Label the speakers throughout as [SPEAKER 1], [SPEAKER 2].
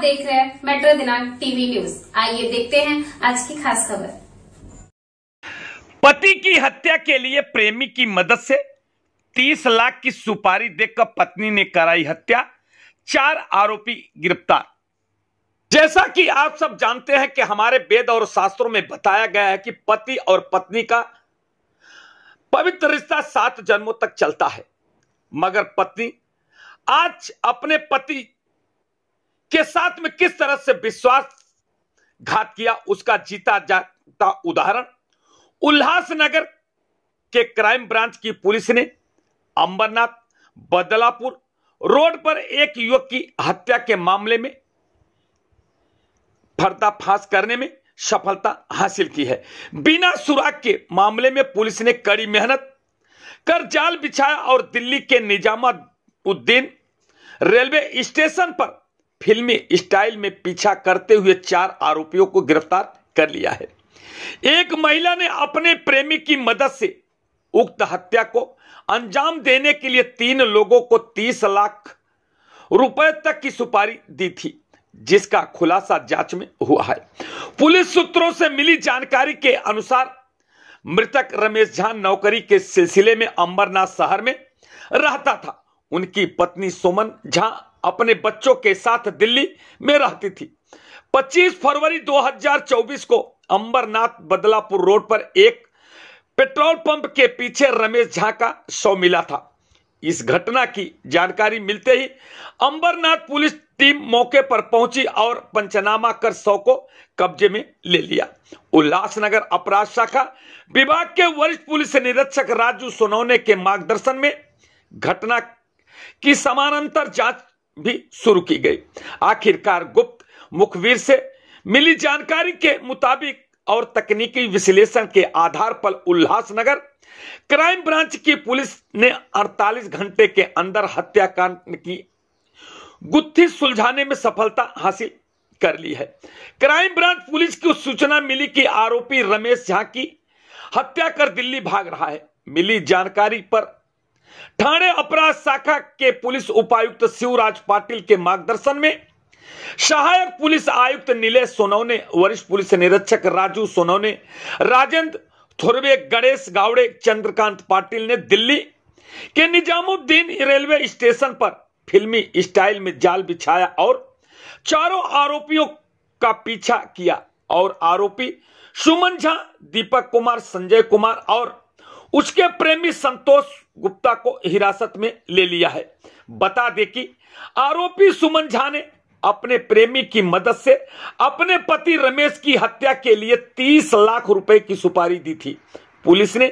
[SPEAKER 1] देख रहे हैं मेट्रो दिनांक टीवी न्यूज। आइए देखते हैं आज की खास खबर।
[SPEAKER 2] पति की हत्या के लिए प्रेमी की मदद से 30 लाख की सुपारी देकर पत्नी ने कराई हत्या, 4 आरोपी गिरफ्तार। जैसा कि आप सब जानते हैं कि हमारे वेद और शास्त्रों में बताया गया है कि पति और पत्नी का पवित्र रिश्ता 7 जन्मों तक चलता है, मगर पत्नी आज अपने पति के साथ में किस तरह से विश्वासघात किया, उसका जीता जागता उदाहरण उल्लासनगर के क्राइम ब्रांच की पुलिस ने अंबरनाथ बदलापुर रोड पर एक युवक की हत्या के मामले में पर्दाफाश करने में सफलता हासिल की है। बिना सुराग के मामले में पुलिस ने कड़ी मेहनत कर जाल बिछाया और दिल्ली के निजामुद्दीन रेलवे स्टेशन पर फिल्मी स्टाइल में पीछा करते हुए 4 आरोपियों को गिरफ्तार कर लिया है। एक महिला ने अपने प्रेमी की मदद से उक्त हत्या को अंजाम देने के लिए 3 लोगों को 30 लाख रुपए तक की सुपारी दी थी, जिसका खुलासा जांच में हुआ है। पुलिस सूत्रों से मिली जानकारी के अनुसार मृतक रमेश झा नौकरी के सिलसिले में अंबरनाथ शहर में रहता था। उनकी पत्नी सुमन झा अपने बच्चों के साथ दिल्ली में रहती थी। 25 फरवरी 2024 को अंबरनाथ बदलापुर रोड पर एक पेट्रोल पंप के पीछे रमेश झा का शव मिला था। इस घटना की जानकारी मिलते ही अंबरनाथ पुलिस टीम मौके पर पहुंची और पंचनामा कर शव को कब्जे में ले लिया। उल्लासनगर अपराध शाखा विभाग के वरिष्ठ पुलिस निरीक्षक राजू सोनवने के मार्गदर्शन में घटना की समानांतर जांच भी शुरू की गई। आखिरकार गुप्त मुखबिर से मिली जानकारी के मुताबिक और तकनीकी विश्लेषण के आधार पर उल्लासनगर क्राइम ब्रांच की पुलिस ने 48 घंटे के अंदर हत्याकांड की गुत्थी सुलझाने में सफलता हासिल कर ली है। क्राइम ब्रांच पुलिस को सूचना मिली कि आरोपी रमेश झा की हत्या कर दिल्ली भाग रहा है। मिली जानकारी पर ठाणे अपराध शाखा के पुलिस उपायुक्त शिवराज पाटिल के मार्गदर्शन में सहायक पुलिस आयुक्त नीलेश सोनवने, वरिष्ठ पुलिस निरीक्षक राजू सोनवने, राजेंद्र थोरवे, गणेश गावड़े, चंद्रकांत पाटिल ने दिल्ली के निजामुद्दीन रेलवे स्टेशन पर फिल्मी स्टाइल में जाल बिछाया और 4 आरोपियों का पीछा किया और आरोपी सुमन झा, दीपक कुमार, संजय कुमार और उसके प्रेमी संतोष गुप्ता को हिरासत में ले लिया है। बता दें कि आरोपी सुमन झा ने अपने प्रेमी की मदद से अपने पति रमेश की हत्या के लिए 30 लाख रुपए की सुपारी दी थी। पुलिस ने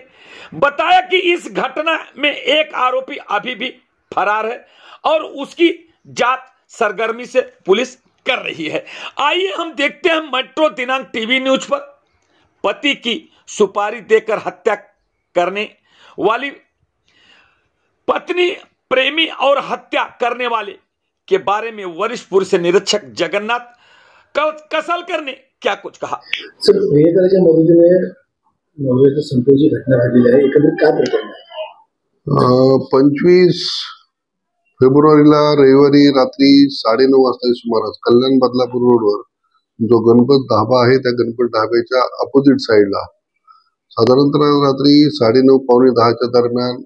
[SPEAKER 2] बताया कि इस घटना में एक आरोपी अभी भी फरार है और उसकी जांच सरगर्मी से पुलिस कर रही है। आइए हम देखते हैं मेट्रो दिनांक टीवी न्यूज पर पति की सुपारी देकर हत्या करने वाली पत्नी, प्रेमी और हत्या करने वाले के बारे में वरिष्ठ पुलिस निरीक्षक जगन्नाथ कसलकर ने क्या कुछ कहा।
[SPEAKER 3] सर, प्रियकराच्या मदतीने नवऱ्याच्या संतोषी घटना घडलेली आहे, एकंदरीत काय प्रकरण आहे?
[SPEAKER 4] 25 फेब्रुवारीला रविवारी रात्री 9:30 वाजता सुमारास कल्याण बदलापूर रोडवर जो गणपत ढाबा आहे त्या गणपत ढाब्याच्या अपोजिट साईडला साधारणतः रात्री 9:30 पावणे 10च्या दरम्यान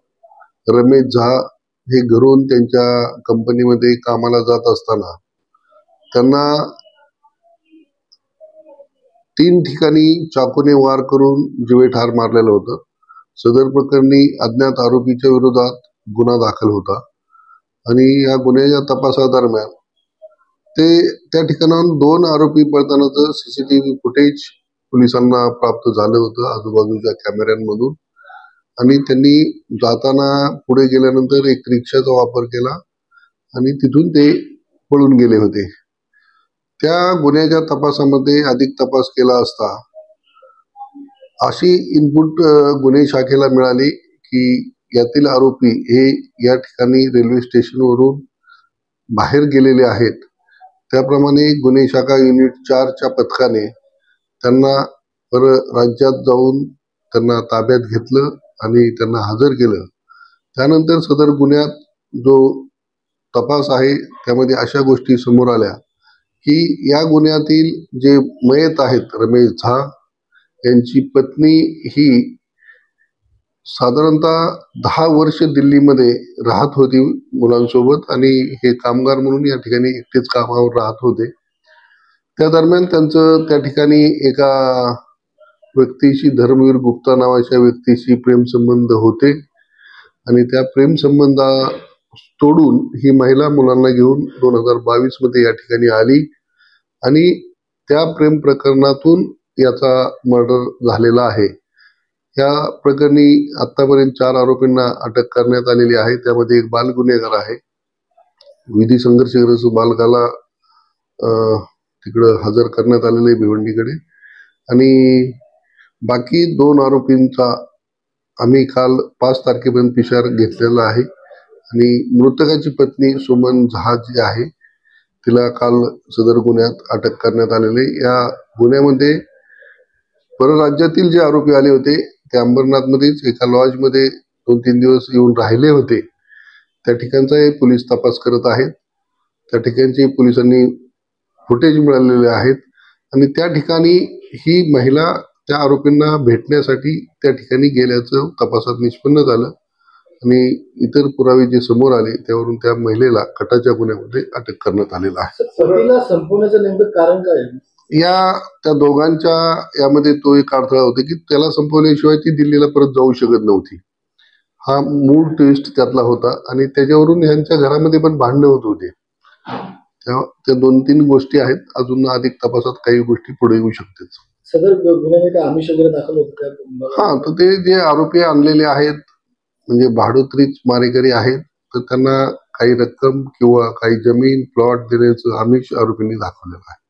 [SPEAKER 4] रमेश झा हे घरून त्यांच्या कंपनीमध्ये कामाला जात असताना त्यांना 3 ठिकाणी चाकूने वार करून जीवे ठार मारलेलं होतं। सदर प्रकरणी अज्ञात आरोपीच्या विरोधात गुन्हा दाखल होता आणि या गुन्ह्याच्या तपासादरम्यान ते त्या ठिकाणाहून 2 आरोपी पळतानाचं सीसीटीव्ही फुटेज पोलिसांना प्राप्त झालं होतं आजूबाजूच्या कॅमेऱ्यांमधून आणि त्यांनी जाताना पुढे गेल्यानंतर एक रिक्षाचा वापर केला आणि तिथून ते पळून गेले होते। त्या गुन्ह्याच्या तपासामध्ये अधिक तपास केला असता अशी इनपुट गुन्हे शाखेला मिळाली की यातील आरोपी हे या ठिकाणी रेल्वे स्टेशनवरून बाहेर गेलेले आहेत। त्याप्रमाणे गुन्हे शाखा युनिट 4च्या पथकाने त्यांना राज्यात जाऊन त्यांना ताब्यात घेतलं आणि त्यांना हजर केलं। त्यानंतर सदर गुन्ह्यात जो तपास आहे त्यामध्ये अशा गोष्टी समोर आल्या की या गुन्ह्यातील जे मयत आहेत रमेश झा यांची पत्नी ही साधारणतः 10 वर्ष दिल्लीमध्ये राहत होती मुलांसोबत आणि हे कामगार म्हणून या ठिकाणी एकटेच कामावर राहत होते. त्या दरम्यान त्यांचं त्या ठिकाणी एका व्यक्तीशी, धर्मवीर गुप्ता नावाच्या व्यक्तीशी प्रेमसंबंध होते आणि त्या प्रेमसंबंधा तोडून ही महिला मुलांना घेऊन 2022 मध्ये या ठिकाणी आली आणि त्या प्रेम प्रकरणातून याचा मर्डर झालेला आहे. या प्रकरणी आतापर्यंत 4 आरोपींना अटक करण्यात आलेली आहे. त्यामध्ये एक बाल गुन्हेगार आहे. विधी संघर्षग्रस्त बालकाला तिकडं हजर करण्यात आलेले आहे भिवंडीकडे आणि बाकी 2 आरोपींचा आम्ही काल 5 तारखेपर्यंत पिशार घेतलेला आहे आणि मृतकाची पत्नी सुमन झा जी आहे तिला काल सदर गुन्ह्यात अटक करण्यात आलेले. या गुन्ह्यामध्ये परराज्यातील जे आरोपी आले होते ते अंबरनाथमध्येच एका लॉजमध्ये 2-3 दिवस येऊन राहिले होते. त्या ठिकाणचाही पोलीस तपास करत आहेत. त्या ठिकाणचे पोलिसांनी फुटेज मिळालेले आहेत आणि त्या ठिकाणी ही महिला त्या आरोपींना भेटण्यासाठी त्या ठिकाणी गेल्याचं तपासात निष्पन्न झालं आणि इतर पुरावे जे समोर आले त्यावरून त्या महिलेला कटाच्या गुन्ह्यामध्ये अटक करण्यात आलेलं आहे.
[SPEAKER 3] पतीला संपवण्याचं नेमकं कारण काय आहे?
[SPEAKER 4] त्या दोघांच्या यामध्ये तो एक अडथळा होता की त्याला संपवल्याशिवाय ती दिल्लीला परत जाऊ शकत नव्हती. हा मूळ ट्विस्ट त्यातला होता आणि त्याच्यावरून ह्यांच्या घरामध्ये पण भांडणं होत होते. त्या 2-3 गोष्टी आहेत. अजून अधिक तपासात काही गोष्टी पुढे येऊ शकतात.
[SPEAKER 3] सदर गुन्ह्यामध्ये आमिष वगैरे दाखल होतं?
[SPEAKER 4] हा, तर ते जे आरोपी आणलेले आहेत म्हणजे भाडोत्रीच मारेकरी आहेत तर त्यांना काही रक्कम किंवा काही जमीन प्लॉट देण्याचं आमिष आरोपींनी दाखवलेलं आहे.